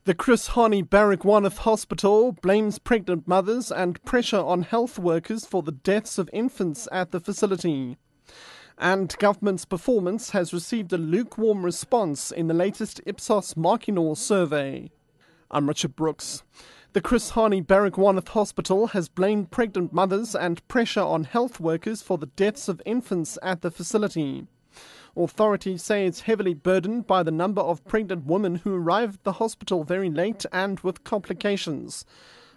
The Chris Hani Baragwanath Hospital blames pregnant mothers and pressure on health workers for the deaths of infants at the facility. And government's performance has received a lukewarm response in the latest Ipsos Marquinhos survey. I'm Richard Brooks. The Chris Hani Baragwanath Hospital has blamed pregnant mothers and pressure on health workers for the deaths of infants at the facility. Authorities say it's heavily burdened by the number of pregnant women who arrived at the hospital very late and with complications.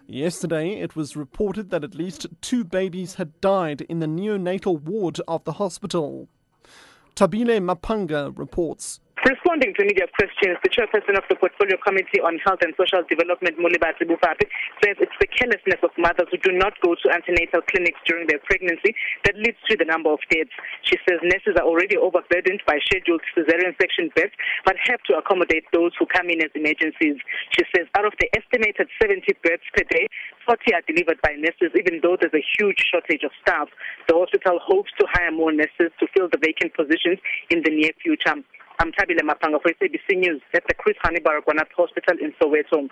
Yesterday, it was reported that at least 2 babies had died in the neo-natal ward of the hospital. Tabile Mapanga reports. Responding to media questions, the chairperson of the Portfolio Committee on Health and Social Development, Mulibati Bufapi, says it's the carelessness of mothers who do not go to antenatal clinics during their pregnancy that leads to the number of deaths. She says nurses are already overburdened by scheduled cesarean section births, but have to accommodate those who come in as emergencies. She says out of the estimated 70 births per day, 40 are delivered by nurses, even though there's a huge shortage of staff. The hospital hopes to hire more nurses to fill the vacant positions in the near future. I'm Tabile Mapanga for SABC News at the Chris Hani Baragwanath Hospital in Soweto.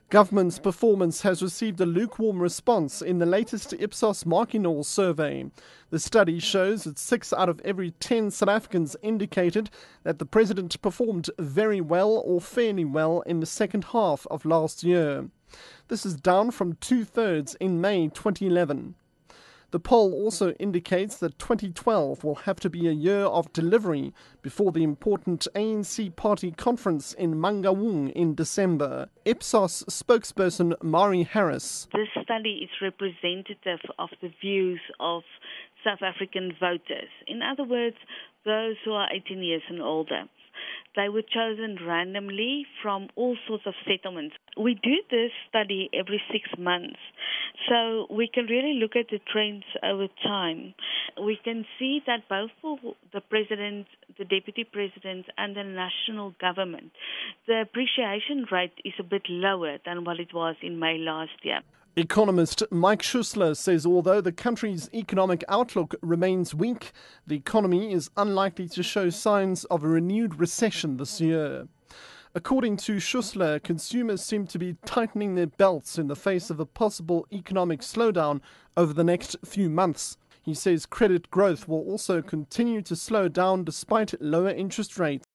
Government's performance has received a lukewarm response in the latest Ipsos Marquinhos survey. The study shows that 6 out of every 10 South Africans indicated that the president performed very well or fairly well in the second half of last year. This is down from 2/3 in May 2011. The poll also indicates that 2012 will have to be a year of delivery before the important ANC party conference in Mangaung in December. Ipsos spokesperson Mari Harris. This study is representative of the views of South African voters. In other words, those who are 18 years and older. They were chosen randomly from all sorts of settlements. We do this study every 6 months, so we can really look at the trends over time. We can see that both for the president, the deputy president, and the national government, the appreciation rate is a bit lower than what it was in May last year. Economist Mike Schussler says although the country's economic outlook remains weak, the economy is unlikely to show signs of a renewed recession this year. According to Schussler, consumers seem to be tightening their belts in the face of a possible economic slowdown over the next few months. He says credit growth will also continue to slow down despite lower interest rates.